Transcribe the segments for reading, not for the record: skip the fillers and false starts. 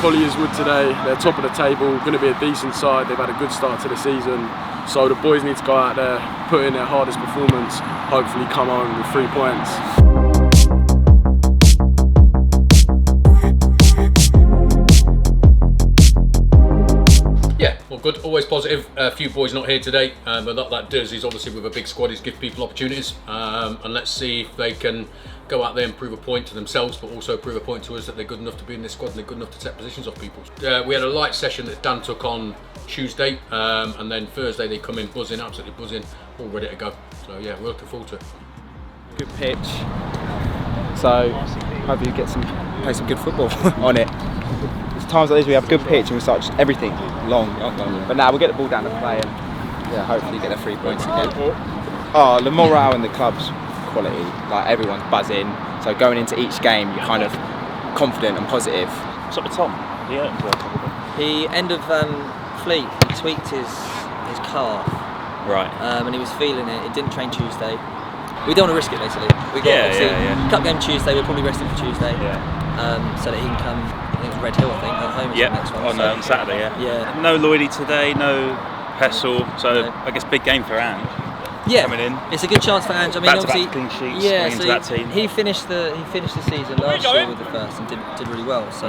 Colliers Wood today. They're top of the table, going to be a decent side. They've had a good start to the season. So the boys need to go out there, put in their hardest performance, hopefully come home with 3 points. Yeah, well, good. Always positive. A few boys not here today, but what that does is obviously with a big squad is give people opportunities, and let's see if they can go out there and prove a point to themselves, but also prove a point to us that they're good enough to be in this squad and they're good enough to take positions off people. We had a light session that Dan took on Tuesday, and then Thursday they come in buzzing, absolutely buzzing, all ready to go. So yeah, we're looking forward to it. Good pitch, so hope you get play some good football on it. There's times like this we have a good pitch and we start just everything long, but now we'll get the ball down to play and yeah, hopefully get the 3 points again. Oh, the morale in the club's quality, like everyone's buzzing, so going into each game you're kind of confident and positive. What's up with Tom? He end of Fleet, he tweaked his calf, Right. and he was feeling it. He didn't train Tuesday. We don't want to risk it basically. We got cup game Tuesday. We'll probably rest him for Tuesday, so that he can come. I think it's Red Hill. I think at home is the next one. On Saturday. Yeah. No Lloydie today. No Pessel. So I guess big game for Ange. Yeah, coming in. It's a good chance for Ange. I mean, obviously, clean sheets so into that team. he finished the season last year with the first and did really well. So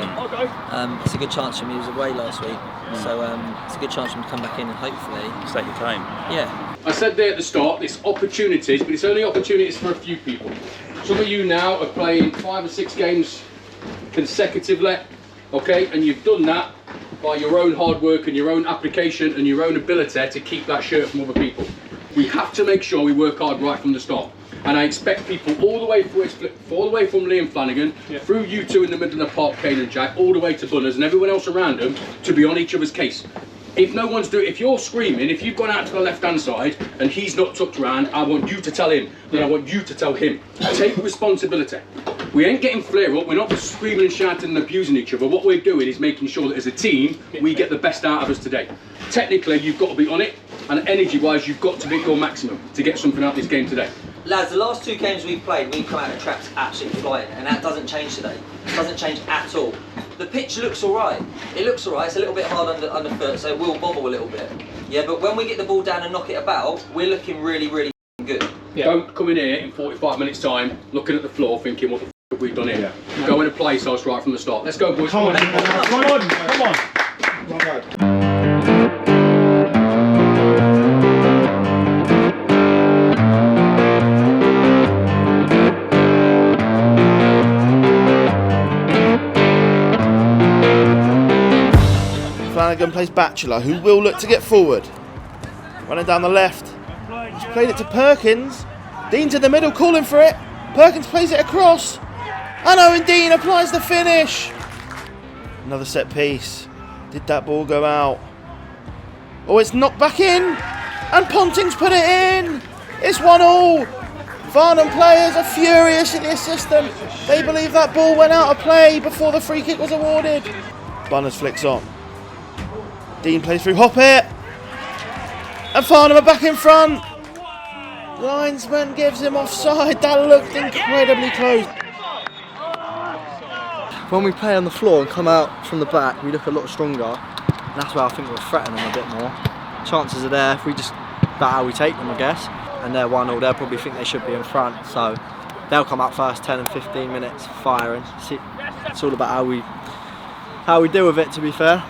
it's a good chance for him. He was away last week, so it's a good chance for him to come back in and hopefully Take your time. Yeah. I said there at the start, it's opportunities, but it's only opportunities for a few people. Some of you now are playing 5 or 6 games consecutively, okay, and you've done that by your own hard work and your own application and your own ability to keep that shirt from other people. We have to make sure we work hard right from the start. And I expect people all the way through, all the way from Liam Flanagan, through you two in the middle of the park, Kane and Jack, all the way to Bunners and everyone else around them, to be on each other's case. If no one's doing, if you're screaming, if you've gone out to the left-hand side and he's not tucked around, I want you to tell him, and I want you to tell him. Take responsibility. We ain't getting flare up, we're not screaming and shouting and abusing each other. What we're doing is making sure that as a team, we get the best out of us today. Technically, you've got to be on it, and energy-wise, you've got to be at your maximum to get something out of this game today. Lads, the last 2 games we've played, we've come out of traps absolutely flying, and that doesn't change today. It doesn't change at all. The pitch looks alright. It looks alright. It's a little bit hard underfoot, so it will bobble a little bit. Yeah, but when we get the ball down and knock it about, we're looking really, really good. Yeah. Don't come in here in 45 minutes time, looking at the floor, thinking what the f have we done here. Yeah. Go in and play so it's right from the start. Let's go, boys. Come on. Flanagan plays Bachelor, who will look to get forward. Running down the left. He's played it to Perkins. Dean to the middle, calling for it. Perkins plays it across. And Owen Dean applies the finish. Another set piece. Did that ball go out? Oh, it's knocked back in. And Ponting's put it in. It's 1-1. Farnham players are furious at the assistant. They believe that ball went out of play before the free kick was awarded. Bunners flicks on. Dean plays through Hoppet. And Farnham are back in front. Linesman gives him offside. That looked incredibly close. When we play on the floor and come out from the back, we look a lot stronger. And that's where I think we'll threaten them a bit more. Chances are there if we just bat how we take them, I guess. And they're 1-0, they'll probably think they should be in front. So they'll come out first 10 and 15 minutes firing. It's all about how we deal with it, to be fair.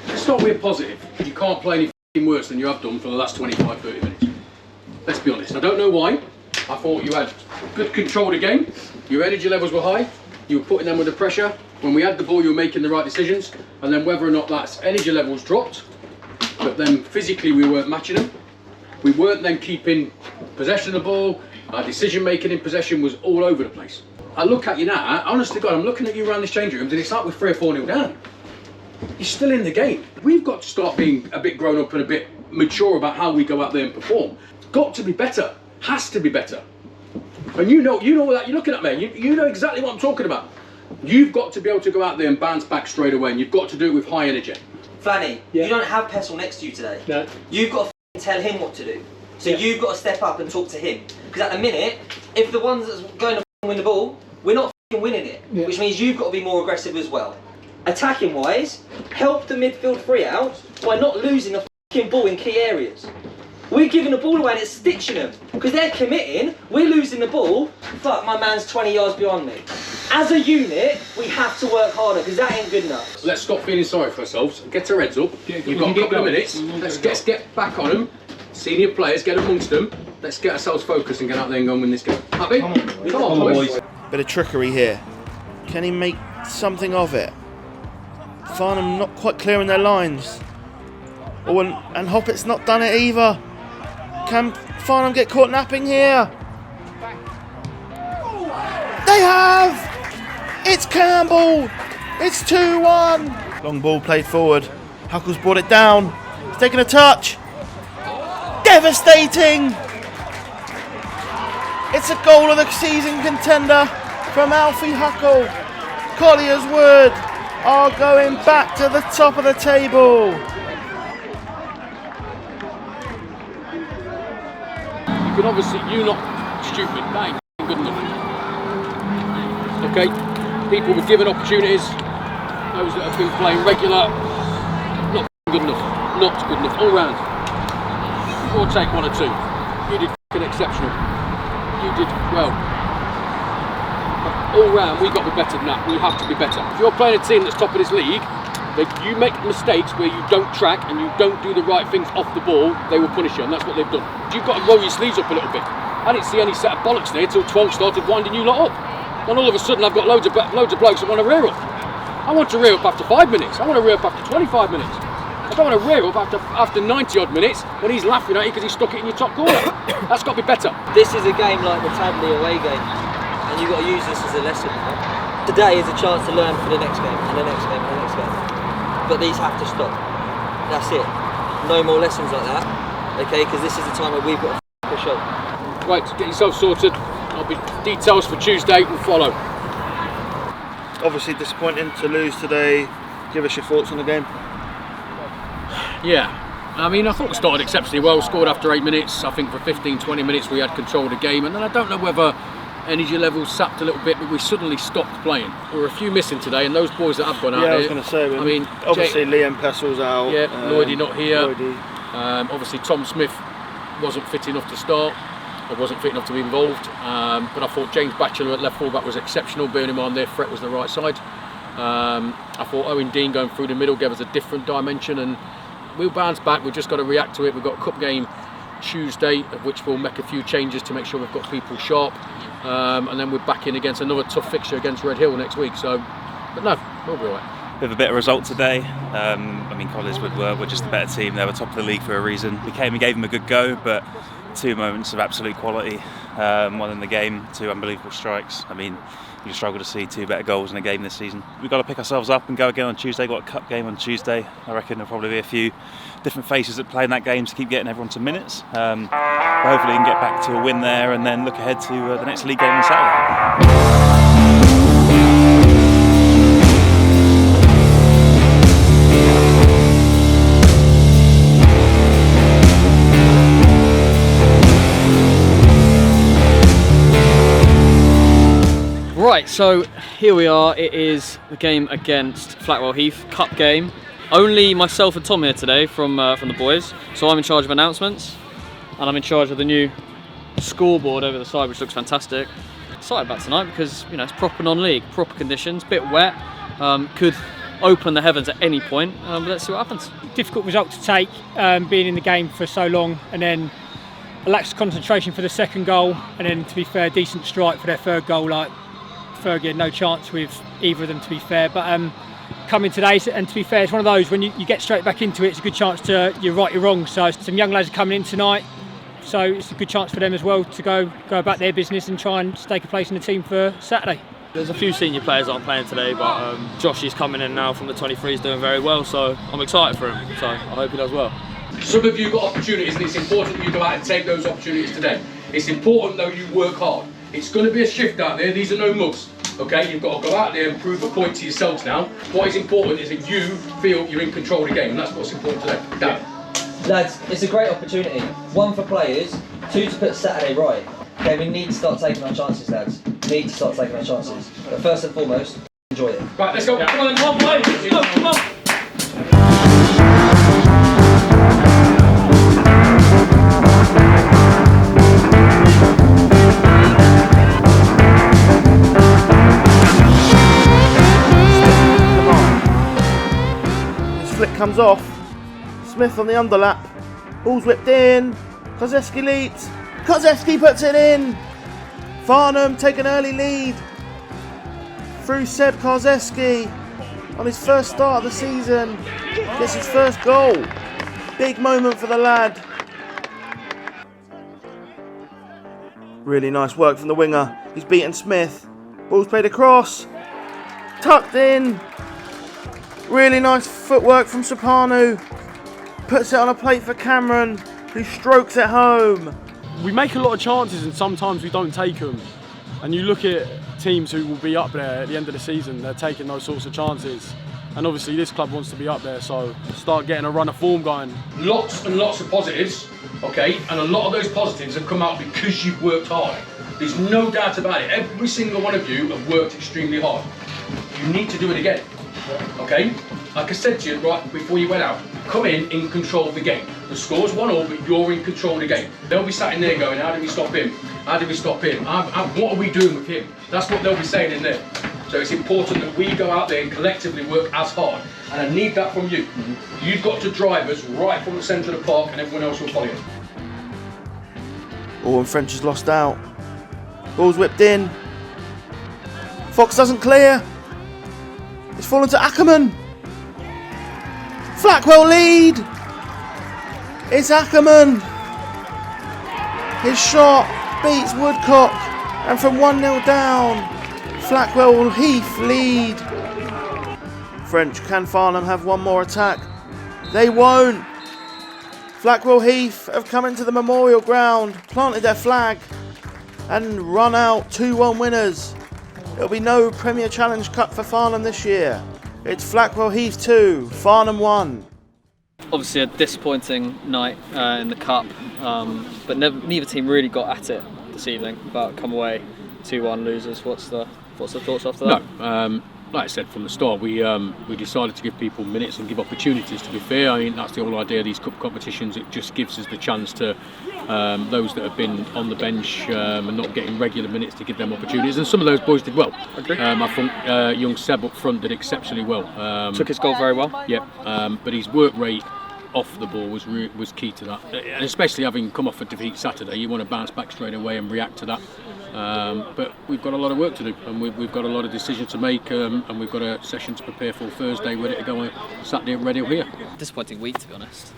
Let's start with positive. You can't play any worse than you have done for the last 25, 30 minutes. Let's be honest. I don't know why. I thought you had good control of the game. Your energy levels were high. You were putting them under pressure. When we had the ball, you were making the right decisions. And then whether or not that's energy levels dropped, but then physically we weren't matching them. We weren't then keeping possession of the ball. Our decision making in possession was all over the place. I look at you now, honest to God, I'm looking at you around this changing rooms and it's like we're 3 or 4-0 down. You're still in the game. We've got to start being a bit grown up and a bit mature about how we go out there and perform. Got to be better. Has to be better. And you know that. You're looking at me. You know exactly what I'm talking about. You've got to be able to go out there and bounce back straight away, and you've got to do it with high energy. Flanny, you don't have Pessel next to you today. No. You've got to tell him what to do. So you've got to step up and talk to him. Because at the minute, if the ones that's going to win the ball, we're not winning it. Which means you've got to be more aggressive as well. attacking wise, help the midfield three out by not losing the fucking ball in key areas. We're giving the ball away and it's stitching them because they're committing, we're losing the ball. Fuck, my man's 20 yards behind me. As a unit, we have to work harder because that ain't good enough. Let's stop feeling sorry for ourselves. Get our heads up. We've got a couple of minutes. Let's get back on them. Senior players, get amongst them. Let's get ourselves focused and get out there and go and win this game. Happy? Come on, boys. Bit of trickery here. Can he make something of it? Farnham not quite clearing their lines. Oh, and Hoppett's not done it either. Can Farnham get caught napping here? They have! It's Campbell! It's 2-1! Long ball played forward. Huckle's brought it down. He's taken a touch. Devastating! It's a goal of the season contender from Alfie Huckle. Colliers Wood are going back to the top of the table. You can obviously, you're not stupid, that ain't good enough. Okay, people were given opportunities, those that have been playing regular, not good enough, not good enough, all round. Or take one or two. You did exceptional. You did well. But all round, we've got to be better than that. We have to be better. If you're playing a team that's top of this league, you make mistakes where you don't track and you don't do the right things off the ball, they will punish you, and that's what they've done. You've got to roll your sleeves up a little bit. I didn't see any set of bollocks there till 12 started winding you lot up. And all of a sudden I've got loads of blokes that want to rear up. I want to rear up after 5 minutes. I want to rear up after 25 minutes. I don't want to rear up after 90 odd minutes when he's laughing at you because he stuck it in your top corner. That's got to be better. This is a game like the Tadley away game, and you've got to use this as a lesson. Today is a chance to learn for the next game, and the next game, and the next game. But these have to stop. That's it. No more lessons like that, okay? Because this is the time where we've got to push on. Right, get yourself sorted. There'll be details for Tuesday and follow. Obviously disappointing to lose today. Give us your thoughts on the game. Yeah, I mean, I thought we started exceptionally well, scored after 8 minutes. I think for 15-20 minutes we had control of the game, and then I don't know whether energy levels sapped a little bit, but we suddenly stopped playing. There were a few missing today, and those boys that have gone out there. I was going to say, I mean, obviously Liam Pessel's out. Yeah, Lloydie not here. Lloydie. Obviously Tom Smith wasn't fit enough to start, or wasn't fit enough to be involved. But I thought James Batchelor at left fullback was exceptional, bearing in mind their threat was the right side. I thought Owen Dean going through the middle gave us a different dimension, and we'll bounce back. We've just got to react to it. We've got a cup game Tuesday, of which we'll make a few changes to make sure we've got people sharp, and then we're back in against another tough fixture against Red Hill next week. So, but no, we'll be all right. Bit of a better result today. I mean, Colliers Wood were just a better team. They were top of the league for a reason. We came and gave them a good go, but 2 moments of absolute quality. One in the game, 2 unbelievable strikes. I mean, you struggle to see 2 better goals in a game this season. We've got to pick ourselves up and go again on Tuesday. Got a cup game on Tuesday. I reckon there'll probably be a few different faces that play in that game to keep getting everyone to minutes. But hopefully we can get back to a win there and then look ahead to the next league game on Saturday. Right, so here we are. It is the game against Flackwell Heath, cup game. Only myself and Tom here today from the boys. So I'm in charge of announcements, and I'm in charge of the new scoreboard over the side, which looks fantastic. Excited about tonight because you know it's proper non-league, proper conditions, bit wet, could open the heavens at any point. But let's see what happens. Difficult result to take, being in the game for so long, and then a lack of concentration for the second goal, and then to be fair, decent strike for their third goal. Like Fergie had no chance with either of them, to be fair. But coming today, and to be fair, it's one of those when you get straight back into it, it's a good chance to you're right, you're wrong. So some young lads are coming in tonight, so it's a good chance for them as well to go about their business and try and stake a place in the team for Saturday. There's a few senior players that aren't playing today, but Josh is coming in now from the 23, he's doing very well, so I'm excited for him. So I hope he does well. Some of you got opportunities, and it's important that you go out and take those opportunities today. It's important though you work hard. It's going to be a shift out there. These are no mugs. Okay, you've got to go out there and prove a point to yourselves now. What is important is that you feel you're in control of the game, and that's what's important today. Dan. Lads, it's a great opportunity. 1 for players, 2 to put Saturday right. Okay, we need to start taking our chances, lads. Need to start taking our chances. But first and foremost, Enjoy it. Right, let's go. Come on, one play. Let's go. Come on. His flick comes off. Smith on the underlap. Ball's whipped in. Kozeski leads. Kozeski puts it in. Farnham take an early lead. Through Seb Kozeski on his first start of the season. Gets his first goal. Big moment for the lad. Really nice work from the winger. He's beaten Smith. Ball's played across. Tucked in. Really nice footwork from Sopanu. Puts it on a plate for Cameron, who strokes it home. We make a lot of chances and sometimes we don't take them. And you look at teams who will be up there at the end of the season, they're taking those sorts of chances. And obviously this club wants to be up there, so start getting a run of form going. Lots and lots of positives, okay? And a lot of those positives have come out because you've worked hard. There's no doubt about it. Every single one of you have worked extremely hard. You need to do it again, okay? Like I said to you right before you went out, come in control of the game. The score's 1-1, but you're in control of the game. They'll be sat in there going, how do we stop him? How do we stop him? What are we doing with him? That's what they'll be saying in there. So it's important that we go out there and collectively work as hard. And I need that from you. You've got to drive us right from the centre of the park and everyone else will follow you. Oh, and French has lost out. Ball's whipped in. Fox doesn't clear. It's fallen to Ackerman. Flackwell lead. It's Ackerman. His shot beats Woodcock, and from 1-0 down, Flackwell Heath lead. French, can Farnham have one more attack? They won't. Flackwell Heath have come into the memorial ground, planted their flag, and run out 2-1 winners. There'll be no Premier Challenge Cup for Farnham this year. It's Flackwell Heath 2, Farnham 1. Obviously a disappointing night in the cup, but neither team really got at it this evening. But come away 2-1 losers. What's the thoughts after that? No, like I said from the start, we decided to give people minutes and give opportunities. To be fair, I mean that's the whole idea of these cup competitions. It just gives us the chance to those that have been on the bench and not getting regular minutes to give them opportunities. And some of those boys did well. Agree. I think young Seb up front did exceptionally well. Took his goal very well. Yeah, but his work rate off the ball was key to that, and especially having come off a defeat Saturday, you want to bounce back straight away and react to that. But we've got a lot of work to do, and we've got a lot of decisions to make, and we've got a session to prepare for Thursday, ready to go on Saturday at Reading here. Disappointing week, to be honest.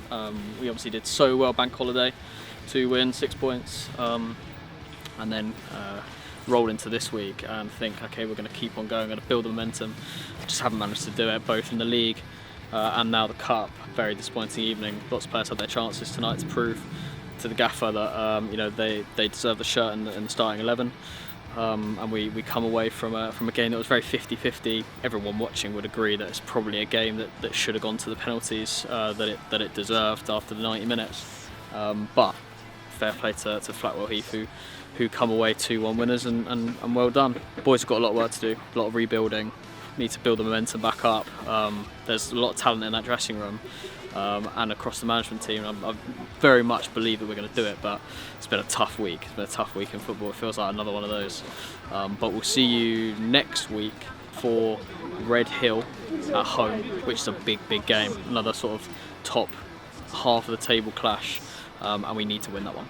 We obviously did so well bank holiday, 2 wins, 6 points, and then roll into this week and think, okay, we're going to keep on going, we're going to build the momentum. Just haven't managed to do it, both in the league and now the cup. Very disappointing evening. Lots of players had their chances tonight to prove to the gaffer that they deserve the shirt in the starting 11. And we come away from a game that was very 50-50. Everyone watching would agree that it's probably a game that should have gone to the penalties that it deserved after the 90 minutes. But fair play to Flackwell Heath who come away 2-1 winners and well done. Boys have got a lot of work to do, a lot of rebuilding. Need to build the momentum back up. There's a lot of talent in that dressing room and across the management team. I very much believe that we're going to do it, but it's been a tough week. It's been a tough week in football. It feels like another one of those. But we'll see you next week for Red Hill at home, which is a big game. Another sort of top half of the table clash, and we need to win that one.